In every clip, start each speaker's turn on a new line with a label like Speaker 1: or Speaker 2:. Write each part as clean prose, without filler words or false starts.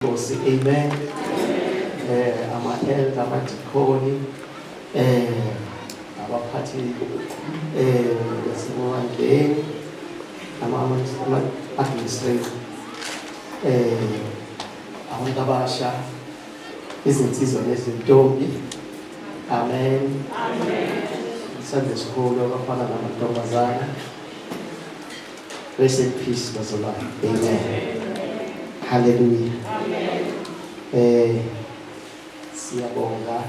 Speaker 1: Amen. Ama-elder, amadikoni, abaphathi basemawandleni, ama-administrator, abantu abasha, izinsizwa nezintombi. Amen. Sunday school abafana namantombazana. Grace and peace bazalwane. Amen. Hallelujah. Siyabonga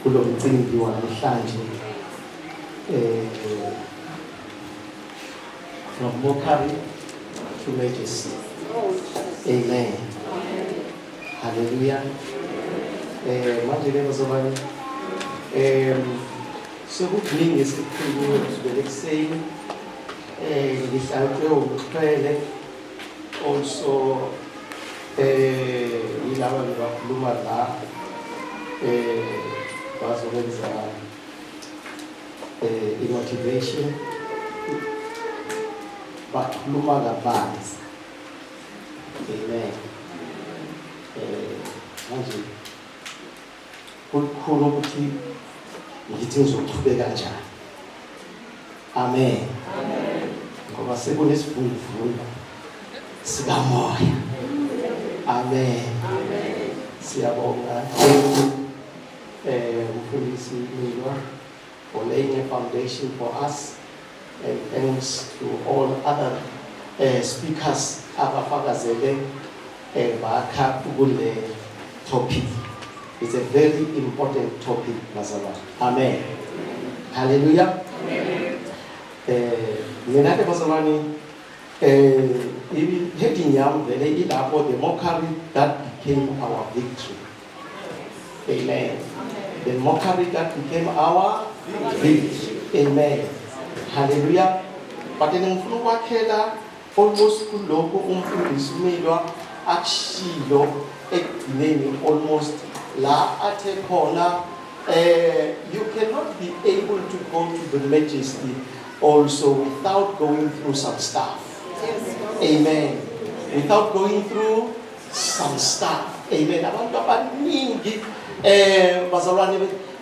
Speaker 1: kulo mcimbi wanamhlanje from mockery to majesty. Amen. Hallelujah. Manje ke bazalwane sekukuningi esikhulunywe kusukela ekuseni ngihlatshwe umxhwele also yilaba bakhuluma la bazokwenza i-motivation bakhuluma kabanzi. Amen. Manje kukhulu ukuthi ngithi ngizoqhubeka kanjani. Amen. Ngoba sekunesivunguvungu sikamoya. Amen. Siyabonga umfundisi Milwa for laying a foundation for us, and thanks to all other speakers abafakazele bakha kule topic. It's a very important topic, bazalwane. Amen. Hallelujah. Mina ke bazalwane even heading yam vele ilapho the mockery that became our victory. Amen. The mockery that became our victory. Amen. Hallelujah. But ngifuna ukwakhela almost kuloko umfundisi Milwa akushilo ekugcineni almost la athe khona you cannot be able to go to the majesty also without going through some stuff. Amen. Without going through some stuff. Amen. Abantu abaningi bazalwane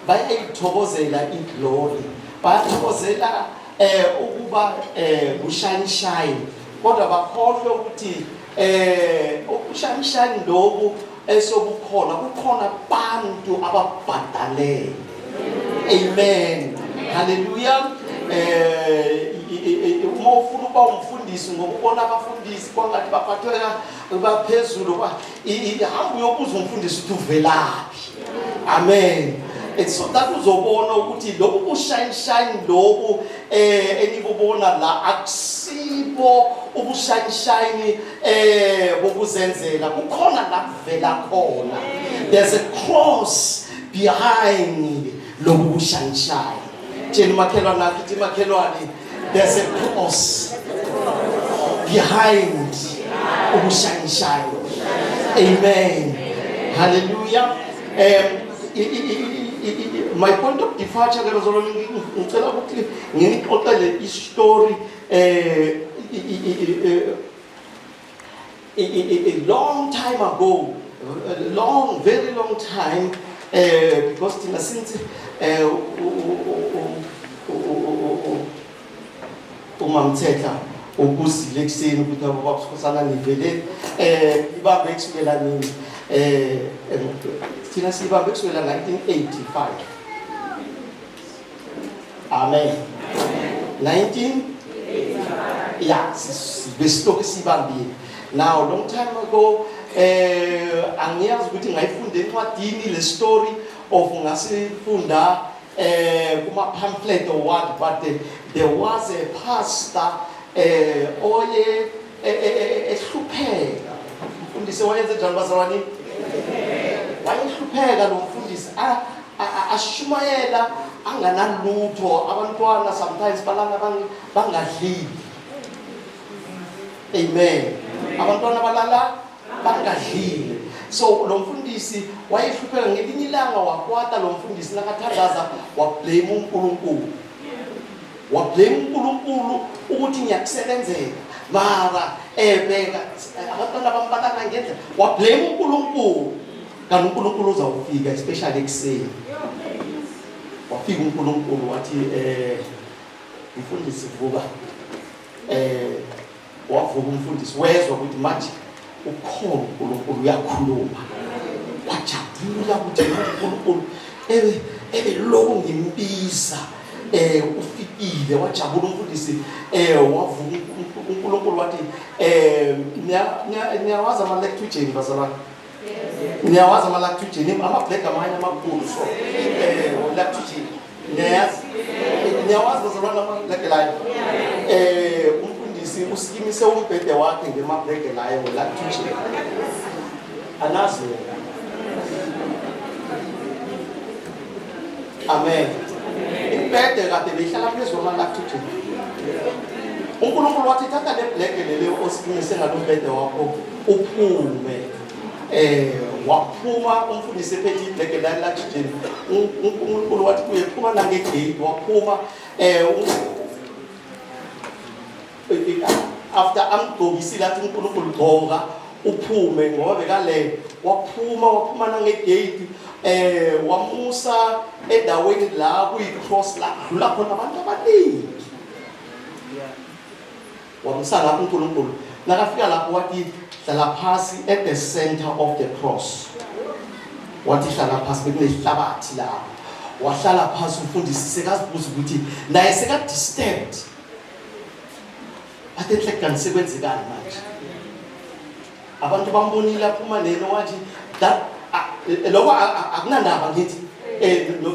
Speaker 1: bayayithokozela iglory. Bayathokozela ukuba kushine. Kodwa bakhohlwe ukuthi ukushine lokhu esokukhona kukhona abantu ababhadale. Amen. Hallelujah. Uma ufuna uba umfundisi ngokubona abafundisi kwangathi baphatheka baphezulu hamba uyobuza umfundisi ukuthi uvelaphi. Amen. And so that uzobona ukuthi lokhu kushine lokhu enikubona la akusibo ubushine bokuzenzela kukhona la kuvela khona. There's a cross behind lokhu kushine. Tshela umakhelwane nakho ithi makhelwane, there's a cross behind ubushine. Amen. Hallelujah. My point of departure ngicela ukuthi ngixoxele istory a long time ago, very long time, because thina since umamthetha ukuzile ekseni ukuthi ababusana nivele ibambe kusukela nini thina sibambe kusukela 1985. Amen. 1985. Yeah, besitoke sibambile. Now long time ago angiyazi ukuthi ngayifunde encwadini le story of ngasifunda kuma pamphlet or what, but there was a pastor oye ehlupheka. Umfundisi wayenze njani bazalwane? Wayehlupheka lo mfundisi ashumayela anganalutho, abantwana sometimes balanga bangadlili. Amen. Abantwana balala bangadlili. So lo mfundisi wayehlupheka ngelinye ilanga wakwata lo mfundisi nakathandaza wablame uNkulunkulu. Wablame uNkulunkulu ukuthi ngiyakusebenzela. mara ebeka abantwana bambatana ngendlela wablame uNkulunkulu kanti uNkulunkulu uzawufika especially ekuseni wafika uNkulunkulu wathi umfundisi vuka wavuka umfundisi wezwa ukuthi manje ukhona uNkulunkulu uyakhuluma wajabula ukuthi uNkulunkulu ebe lokho ngimbiza ufikile wajabula umfundisi wavuka uNkulunkulu wathi niyawazi ama-lactogen bazalwane niyawazi ama-lactogen ama-black amanye amakhulu so lactogen niyawazi bazalwane ama-black umfundisi usikimise umbhede wakhe ngema-black layo lactogen anazi amen impede kade behlala phezu kwama-lactogen uNkulunkulu wathi thatha le black lele osikimise ngalo mbhede wakho uphume waphuma umfundisi ephethe iblack lactogen uNkulunkulu wathi uyephuma nangegate waphuma after amgqokisile athi uNkulunkulu gqoka uphume ngoba bekale waphuma nangegate wamusa endaweni la kuyi-cross la kudlula khona abantu abaningi wamusa lapho uNkulunkulu nakafika lapho wathi hlala phasi at the center of the cross wathi hlala phasi bekunehlabathi lapho wahlala phasi umfundisi sekazibuza ukuthi naye sekadisturbed athe enhle kanti sekwenzekani manje abantu bambonile aphuma neno wathi that lokho akunandaba ngithi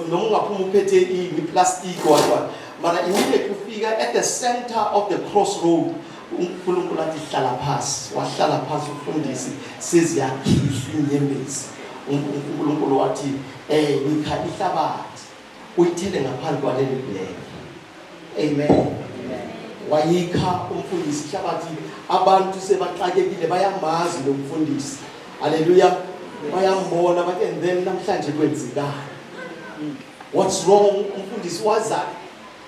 Speaker 1: noma ungaphuma uphethe iplastic whatwa mara immediately ufika at the center of the crossroad uNkulunkulu athi hlala phasi wahlala phasi umfundisi seziyakhishwa inyembezi uNkulunkulu wathi nikha ihlabathi uyithele ngaphansi kwaleli black amen wayikha umfundisi ihlabathi abantu sebaxakekile bayamazi lo mfundisi haleluya bayambona bathi and then namhlanje kwenzekani what's wrong umfundisi waza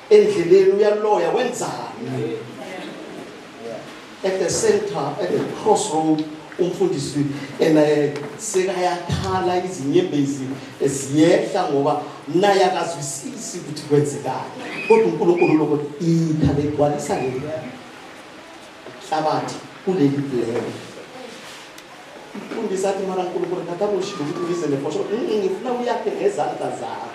Speaker 1: endleleni uyaloya wenzani at the center at the crossroad umfundisi sekayakhala izinyembezi eziyehla ngoba naye akazwisisi ukuthi kwenzekani kodwa uNkulunkulu lokho ikhale igcwalisa le hlabathi kuleli black umfundisi athi mara uNkulunkulu ngatamushilo ukuthi ubize nefosho ngifuna uyakhe ngezandla zakho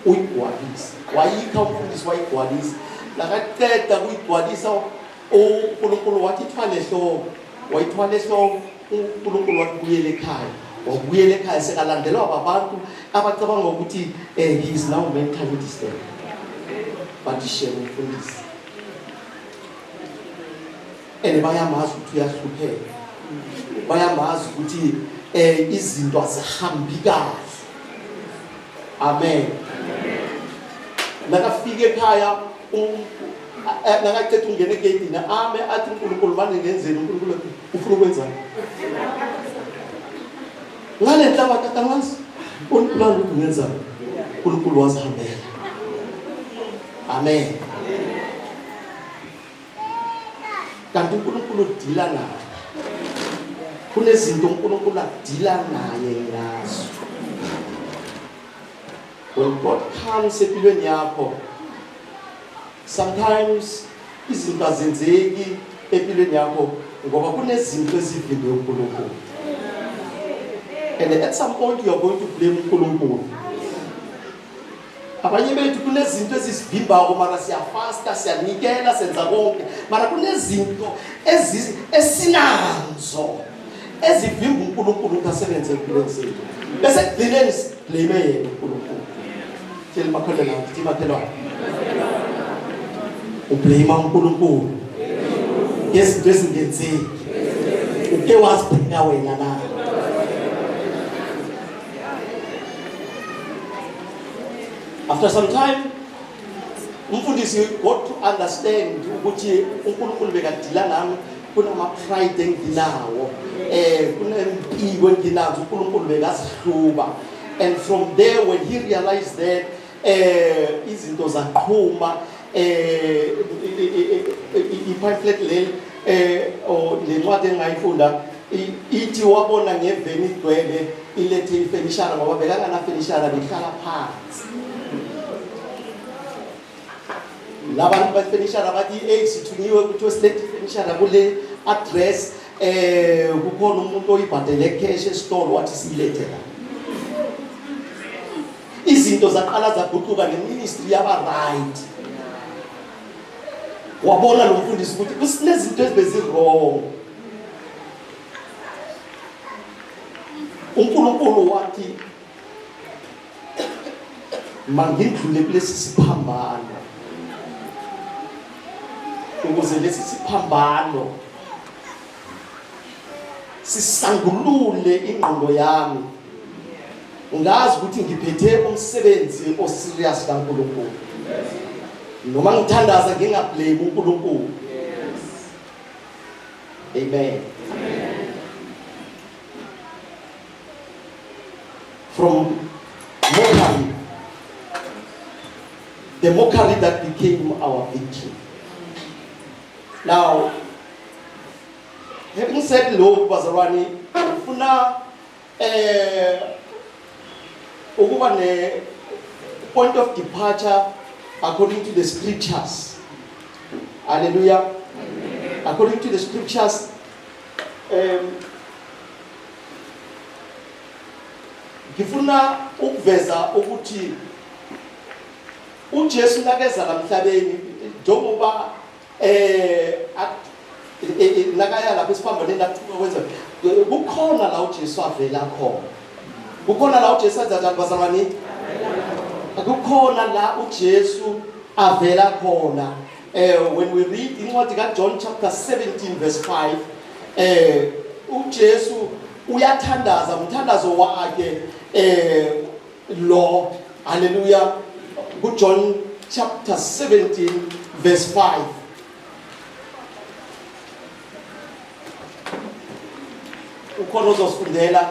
Speaker 1: uyigcwalisa wayikha umfundisi wayigcwalisa lakaqeda kuyigcwalisa uNkulunkulu wathi ithwale ehloko wayithwala ehloko uNkulunkulu wathi buyele ekhaya wabuyela ekhaya sekalandelwa abantu abacabanga ukuthi he is now mentally disturbed but share umfundisi bayamazi ukuthi uyahlupheka bayamazi ukuthi izinto azihambi kahle amen nakafika ekhaya nakaqeda ungena egeyidini ame athi uNkulunkulu manje ngenzeni uNkulunkulu ufuna ukwenzani ngale nhlabathi atangazi uNkulunkulu ukuthi ngenzani uNkulunkulu wazihambela amen kanti uNkulunkulu udila naye kunezinto uNkulunkulu adila naye ngazo when God comes empilweni yakho sometimes izinto azenzeki empilweni yakho ngoba kunezinto ezivimbe uNkulunkulu and at some point you are going to blame uNkulunkulu abanye bethu kunezinto ezisivimbayo mara siyafasta siyanikela senza konke mara kunezinto esinazo ezivimba uNkulunkulu ukuthi asebenze empilweni zethu bese kugcineni blame yena uNkulunkulu tell makholela nathi makhelwane ublame uNkulunkulu yezinto ezingenzeki uke wazibheka wena na after some time umfundisi got to understand ukuthi uNkulunkulu bekadila nami kunama-pride enginawo kunempiko enginazo uNkulunkulu bekazihluba and from there when he realized that izinto zaqhuma i-pamphlet leli or le ncwadi engayifunda ithi wabona ngeveni igcwele ilethe ifenishara ngoba bekanganafenishara behlala phansi. Labantu bafenishara bathi sithunyiwe ukuthi silethe ifenishara kule address kukhona umuntu oyibhadele cash esitolo wathi siyilethe la. Izinto zaqala zaguquka neministry yaba right. Wabona lo mfundisi ukuthi kusinezinto ezibezi wrong. uNkulunkulu wathi mangindlule kulesi siphambano ukuze lesi siphambano sisangulule ingqondo yami ngazi ukuthi ngiphethe umsebenzi oserious kaNkulunkulu noma ngithandaza ngingablame uNkulunkulu. Amen. From mockery, the mockery that became our victory. Now, having said Lord bazalwane, ufuna ukuba ne point of departure according to the scriptures. Hallelujah. According to the scriptures, ngifuna ukuveza ukuthi uJesu nakeza lamhlabeni njengoba nakaya lapha esiphambaneni lapho kwenza kukhona la uJesu avela khona. Kukhona la uJesu azathi bazalwane kukhona la uJesu avela khona. When we read in what John chapter 17 verse 5, uJesu uyathandaza umthandazo wakhe lo. Hallelujah. John chapter 17 verse 5. Ukhona uzosifundela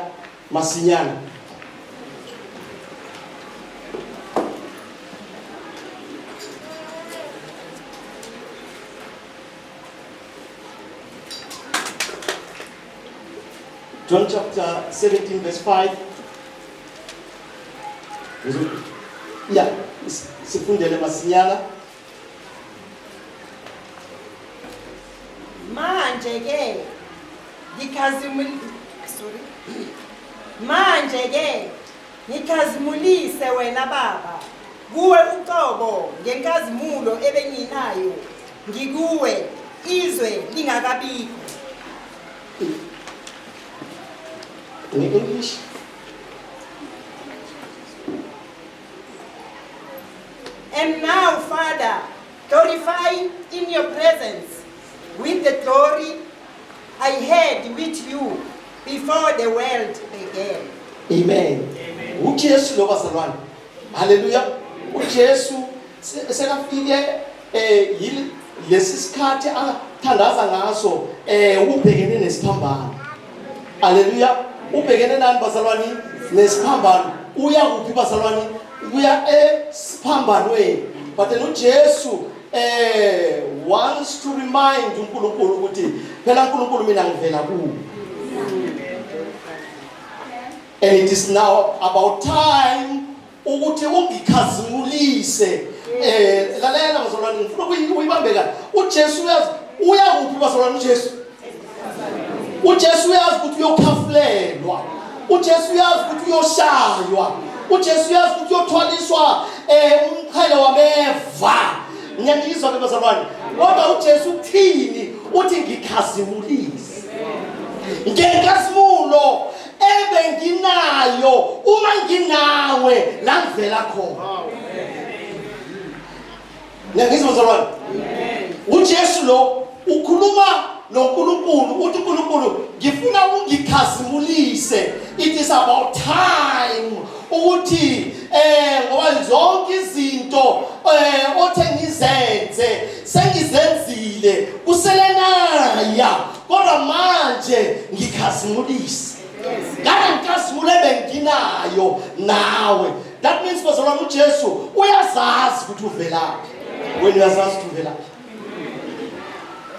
Speaker 1: masinyana. John chapter 17 verse 5. Yeah, sifundele masinyana.
Speaker 2: Manje ke ngikazimulise wena baba kuwe uqobo ngenkazimulo ebenginayo ngikuwe izwe lingakabikho.
Speaker 1: In English.
Speaker 2: And now, Father, glorify in your presence with the glory I had with you before the world began.
Speaker 1: Amen. uJesu lo bazalwane. Hallelujah. uJesu sekafike yile lesi sikhathi athandaza ngaso ubhekene nesiphambano. Hallelujah. Ubhekene nani bazalwane nesiphambano. Uya kuphi bazalwane? Uya esiphambanweni. But then uJesu wants to remind uNkulunkulu ukuthi phela uNkulunkulu mina ngivela kuwe. And it is now about time ukuthi ungikhazimulise. Lalela bazalwane ngifuna uyibambeka. uJesu uya kuphi bazalwane uJesu? uJesu uyazi ukuthi uyokhafulelwa. uJesu uyazi ukuthi uyoshaywa. uJesu uyazi ukuthi uyothwaliswa umqhele wameva. Ngiyangizwa ke bazalwane. Kodwa uJesu uthini? Uthi ngikhazimulise. Ngenkazimulo ebenginayo uma nginawe la ngivela khona. Ngiyangizwa bazalwane. uJesu lo ukhuluma noNkulunkulu uthi uNkulunkulu ngifuna ungikhazimulise. It is about time ukuthi ngoba zonke izinto othe ngizenze sengizenzile kuselenaya kodwa manje ngikhazimulise. Ngala ngikhazimule benginayo nawe. That means bazalwane uJesu uyazazi ukuthi uvelaphi. When uyazazi ukuthi uvelaphi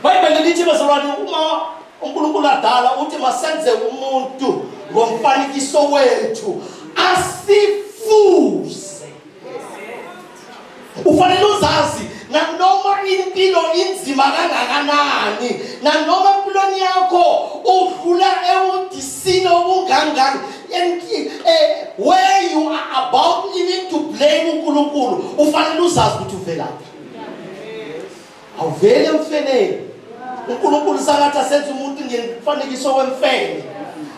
Speaker 1: Bible lithi bazalwane uma uNkulunkulu adala uthi masenze umuntu ngomfanekiso wethu asifuze. Ufanele uzazi nanoma impilo inzima kangakanani, nanoma empilweni yakho udlula ewudisini obungangani, where you are about even to blame uNkulunkulu, ufanele uzazi ukuthi uvelaphi. Awuvele emfeneni. uNkulunkulu sangathi asenze umuntu ngemfanekiso wemfene,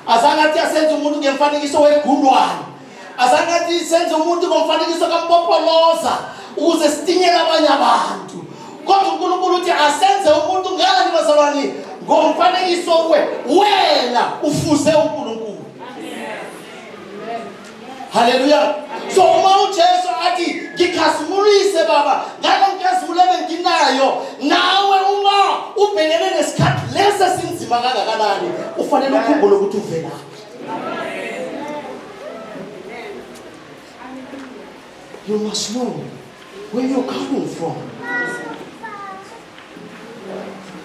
Speaker 1: azangathi asenze umuntu ngemfanekiso wegundwane, azangathi senze umuntu ngomfanekiso kampopoloza ukuze sitinyele abanye abantu. Kodwa uNkulunkulu uthi asenze umuntu ngani bazalwane ngomfanekiso wena ufuze uNkulunkulu. Hallelujah. So uma uJesu athi ngikhazimulise baba ngalo ngikhazimulebe nginayo, nawe uma ubhekene nesikhathi lesa sinzima kangakanani ufanele ukukhumbula ukuthi uvelaphi. You must know where you're coming from.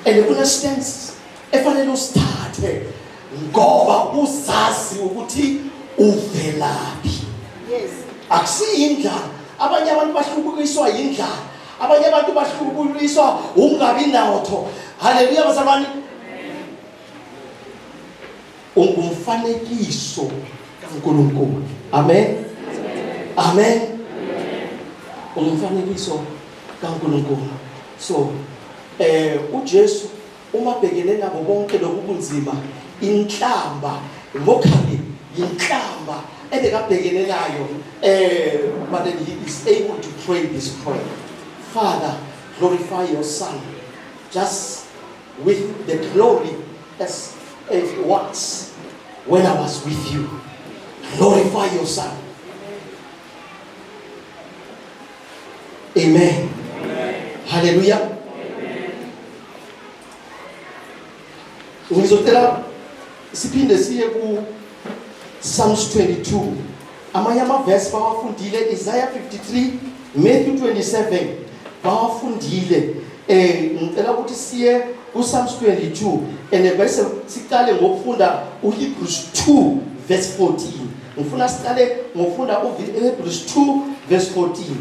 Speaker 1: And understands efanele usithathe ngoba uzazi ukuthi uvelaphi.
Speaker 2: Yes.
Speaker 1: Akusiyindlala. Abanye abantu bahlukukiswa yindlala. Abanye abantu bahlukukiswa ungabi nawotho. Haleluya bazalwane. Ungumfanekiso kaNkulunkulu. Amen. Amen. Ungumfanekiso kaNkulunkulu. So uJesu uma bhekene nabo bonke lokubunzima, inhlamba ngokhali inhlamba ebekabhekene nayo, but then he is able to pray this prayer. Father, glorify your Son just with the glory as it was when I was with you. Glorify your Son. Amen. Hallelujah. Ngizotela siphinde siye ku Psalms 22. Amanye amavesi bawafundile Isaiah 53, Matthew 27 bawafundile. Ngicela ukuthi siye ku Psalms 22 and bese siqale ngokufunda uHebrews 2 verse 14. Ngifuna siqale ngokufunda uHebrews 2 verse 14.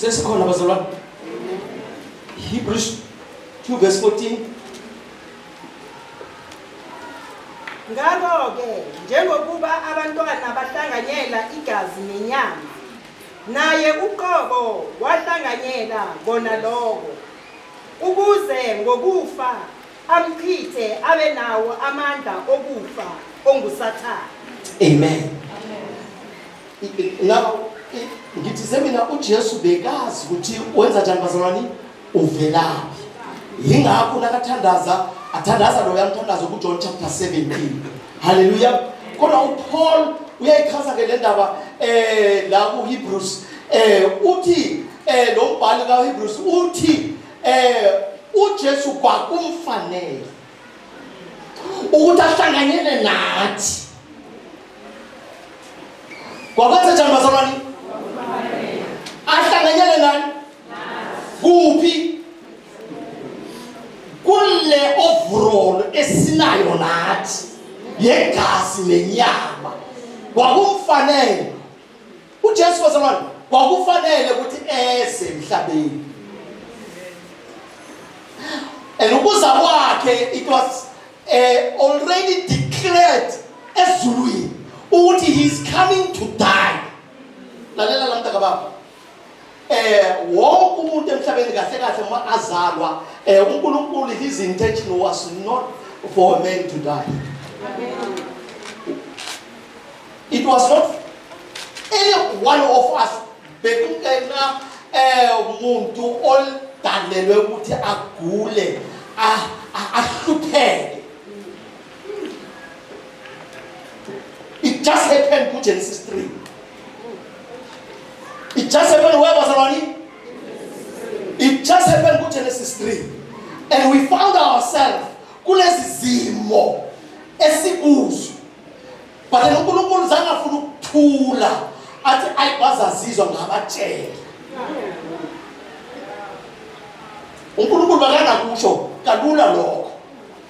Speaker 1: Sesikhona bazalwane. Hebrews 2 verse 14.
Speaker 2: Ngakho-ke njengokuba abantwana bahlanganyela igazi nenyama, naye uqobo wahlanganyela kona lokho, ukuze ngokufa amchithe abe nawo amandla okufa onguSathane.
Speaker 1: Amen. Now ngithi semina uJesu bekazi ukuthi wenza njani bazalwane, uvelaphi. Yingakho athandaza lo yamthandaza ku John chapter 17. Hallelujah. Kodwa uPaul uyayichaza ke le ndaba la ku Hebrews uthi lo mbhali ka Hebrews uthi uJesu kwakumfanele ukuthi ahlanganyele nathi. Kwakwenza njani bazalwane? Ahlanganyele nani? Kuphi? Kule overall esinayo nathi yegazi nenyama. Kwakumfanele uJesu bazalwane, kwakufanele ukuthi eze emhlabeni. And ukuza kwakhe it was already declared ezulwini ukuthi he is coming to die. Lalela la mntaka baba. Wonke umuntu emhlabeni kahle kahle uma azalwa, uNkulunkulu his intention was not for a man to die. It was not any one of us bekungena umuntu olidalelwe ukuthi agule ahlupheke. It just happened in Genesis 3. It just happened where was Ronnie? It just happened in Genesis 3. And we found ourselves kulezizimo esikuzo. But then uNkulunkulu zangafuna ukuthula athi ayibazazizwa ngabatshela. uNkulunkulu bakana kusho kalula lokho.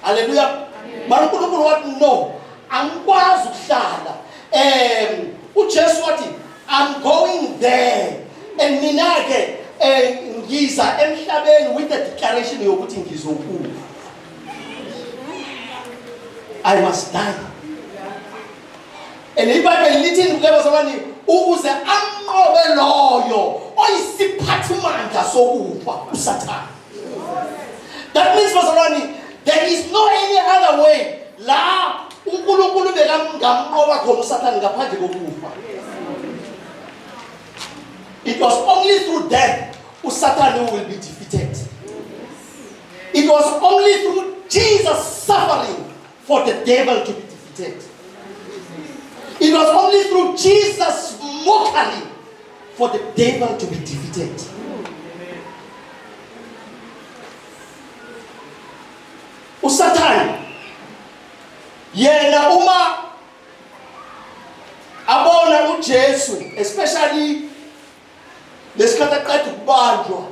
Speaker 1: Hallelujah. Mara uNkulunkulu wathi no, angikwazi ukuhlala. uJesu wathi I'm going there. And mina ke ngiza emhlabeni with the declaration yokuthi ngizokufa. I must die. And iBhayibheli lithi ngibazalwane ukuze anqobe loyo oyisiphathimandla sokufa uSathane. That means bazalwane there is no any other way la uNkulunkulu bekamnqoba khona uSathane ngaphandle kokufa. It was only through death uSathane will be defeated. It was only through Jesus suffering for the devil to be defeated. It was only through Jesus' mockery for the devil to be defeated. uSathane yena uma abona uJesu, especially lesikhathi aqeda ukubanjwa,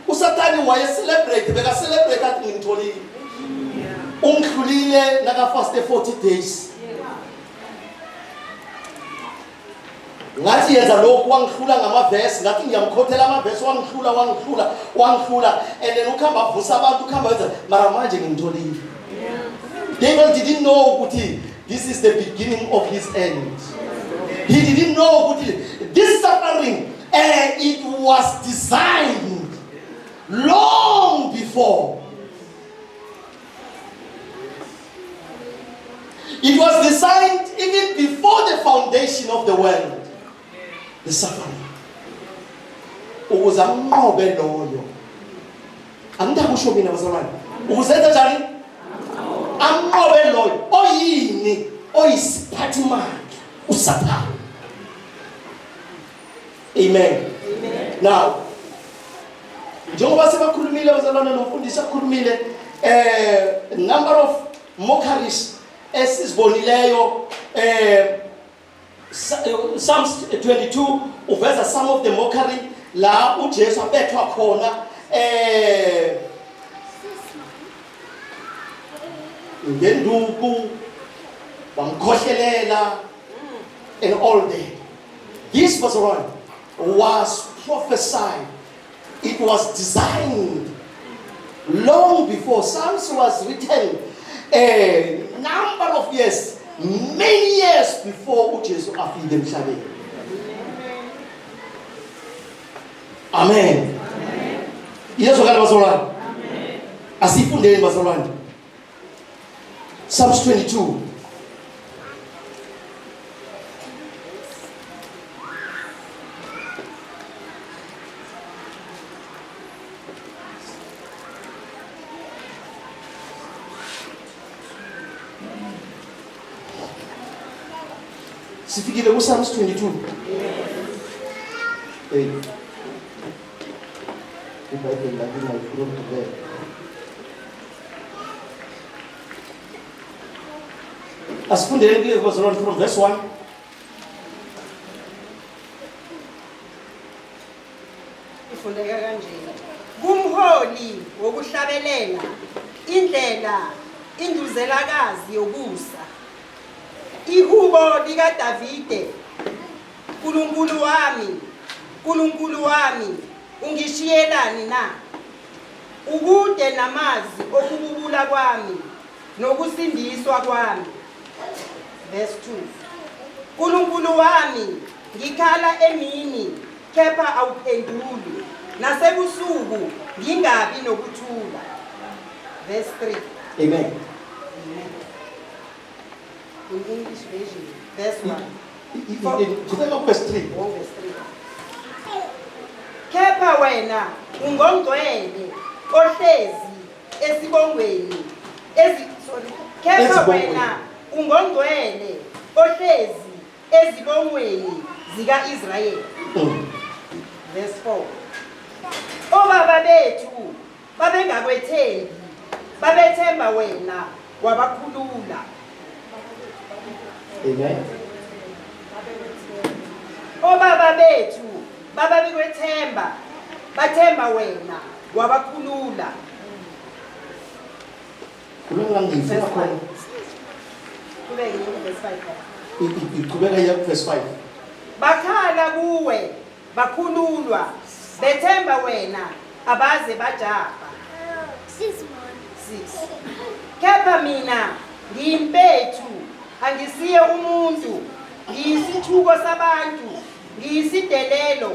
Speaker 1: uSathane waye celebrate, beka celebrate athi ngitholile. Ungidlulile naka fast 40 days. Ngathi yenza lokhu wangihlula ngamaverse, ngathi ngiyamkhothela amaverse wangihlula and then ukhamba avusa abantu ukhamba wenza mara manje ngitholile. David didn't know ukuthi this is the beginning of his end. He didn't know ukuthi this suffering it was designed long before. It was designed even before the foundation of the world. The suffering. Ukuze anqobe loyo. Angidakusho mina bazalwane. Ukuzenza njani? Anqobe loyo. Oyini? Oyisiphathimandla uSathane. Amen. Now, njengoba sebakhulumile bazalwane nomfundisi akhulumile number of mockeries esizibonileyo Psalms 22 uveza some of the mockery la uJesu abethwa khona ngenduku bamkhohlelela and all that. This was prophesied. It was designed long before. Psalms was written a number of years, many years before uJesu afike emhlabeni. Amen. Iyazwakala bazalwane. Amen. Asifundeni bazalwane. Psalms 22. Sifikile ku Psalms 22. Hey. iBhayibheli lakini ngifuna ukubeka. Asifundeni ke bazalwane from verse 1.
Speaker 2: Ifundeka kanje. Kumholi wokuhlabelela indlela induzelakazi yokusa. Ihubo lika Davide. Nkulunkulu wami, ungishiyelani na? Ukude namazi okububula kwami nokusindiswa kwami. Verse 2. Nkulunkulu wami, ngikhala emini, kepha awuphenduli, nasebusuku ngingabi nokuthula. Verse 3.
Speaker 1: Amen.
Speaker 2: In English version, verse 1.
Speaker 1: Verse 3.
Speaker 2: Verse 3. Kepha wena ungongcwele ohlezi esibongweni kepha wena ungongcwele ohlezi ezibongweni zika-Israyeli. Verse 4. Obaba bethu babengakwethembi, babethemba wena wabakhulula.
Speaker 1: Amen.
Speaker 2: Obaba bethu babekwethemba, bathemba wena wabakhulula.
Speaker 1: Ngifuna khona
Speaker 2: Qhubeke verse 5.
Speaker 1: iqhubeka ya verse 5.
Speaker 2: Bakhala kuwe, bakhululwa, bethemba wena, abaze bajabha. 6. Kepha mina ngiyimpethu, angisiye umuntu, ngiyisithuko sabantu, ngiyisidelelo,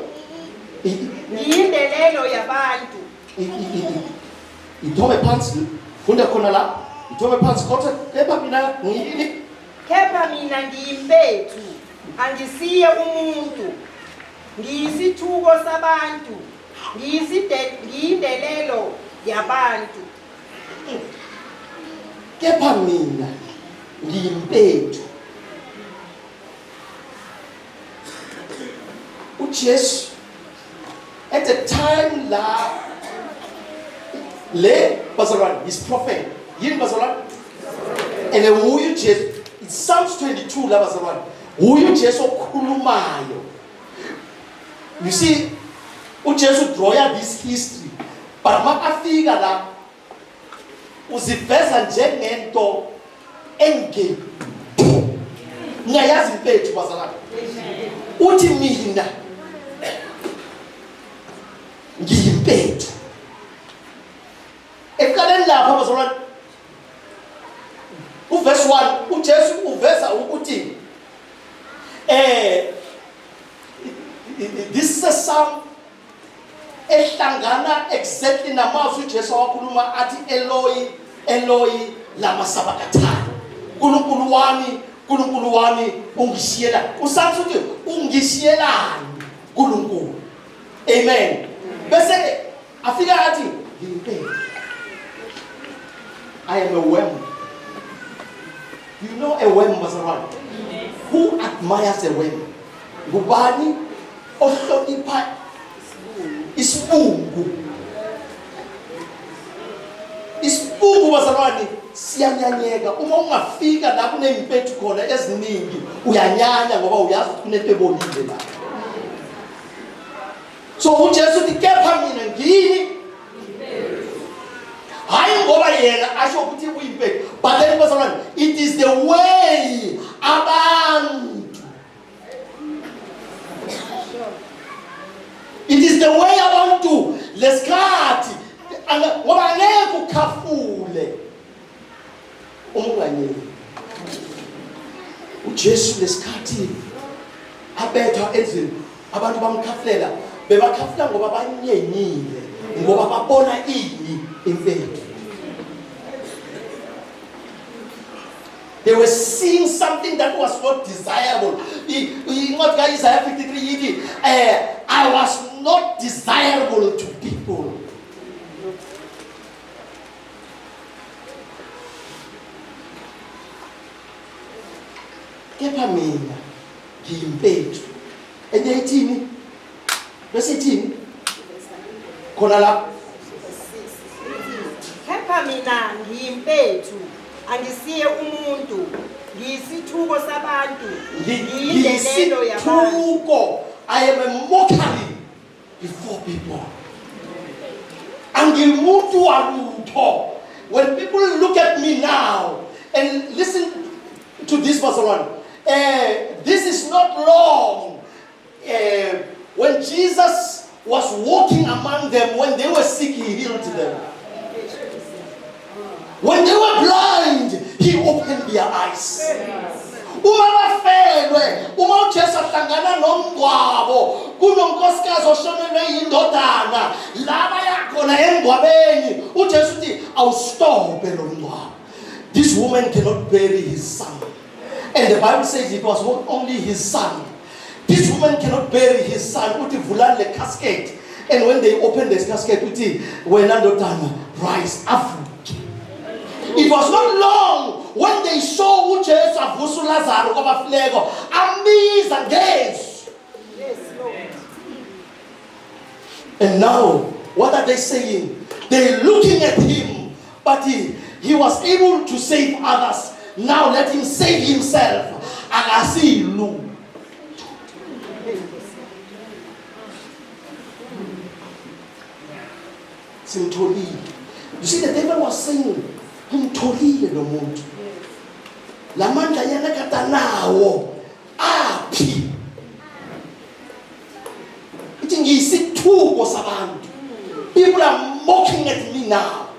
Speaker 2: ngiyindelelo yabantu.
Speaker 1: Ithome phansi, funda khona la. Ithome phansi kodwa kepha mina ngiyini?
Speaker 2: Kepha mina ngiyimpethu, angisiye umuntu, ngiyisithuko sabantu, ngiyindelelo yabantu.
Speaker 1: Kepha mina ngiyimpethu. uJesu at the time la le bazalwane is prophet. Yini bazalwane? And huyu Jesu, it's Psalms 22 la bazalwane. Huyu Jesu okhulumayo. You see, uJesu drawya this history. But makafika la uziveza njengento engeke. Ngiyayazi impethu bazalwane. Uthi mina ngiyimpethu. Ekaleni lapha bazalwane. Uverse 1 uJesu uveza ukuthi this is a psalm ehlangana exactly namazwi uJesu wakhuluma athi Eloi Eloi lama sabakthani. Nkulunkulu wami ungishiyela. Usathi uthi ungishiyelani Nkulunkulu. Amen. Bese afika athi ngiyimpethu. I am a worm. You know a worm bazalwane? Who admires a worm? Ngubani ohlonipha isibungu? Isibungu bazalwane siyanyanyeka. Uma ungafika la kunempethu khona eziningi uyanyanya ngoba uyazi ukuthi kunento ebolile la. So uJesu uthi kepha mina ngini hayi ngoba yena asho ukuthi uyimpethu. But then bazalwane, it is the way abantu. It is the way abantu lesikhathi ngoba angeke ukhafule umnganyeni. uJesu lesikhathi abetha ezini abantu bamkhafulela bebakhafula ngoba banyenyile ngoba babona ini impethu. They were seeing something that was not desirable. What Isaiah 53 I was not desirable to people. Kepha mina ngiyimpethu. Enye ithini? Bese ithini? Khona la.
Speaker 2: Kepha mina ngiyimpethu, angisiye umuntu, ngiyisithuko sabantu, ngiyindelelo yabantu.
Speaker 1: I am a mockery before people. Angimuntu walutho. When people look at me now and listen to this bazalwane, this is not long. When Jesus was walking among them, when they were sick, he healed them. When they were blind, he opened their eyes. Uma bafelwe, uma uJesu ahlangana nomngcwabo, kunonkosikazi oshonelwe yindodana, laba yakhona engcwabeni, uJesu uthi awustop lo mngcwabo. This woman cannot bury his son. And the Bible says it was not only his son. This woman cannot bury his son. Uthi vulani le casket. And when they opened the casket, uthi wena ndodana rise, avuke. It was not long when they saw uJesu avusa uLazaro kwabafileko amiza ngezwi.
Speaker 2: Yes, Lord.
Speaker 1: And now, what are they saying? They're looking at him, but he was able to save others. Now let him save himself. Akasilu. Simtolile. You see, the devil was saying, Simtolile lo muntu. La mandla yana katanawo. Aphi. Ithi ngisithuko sabantu. People are mocking at me now.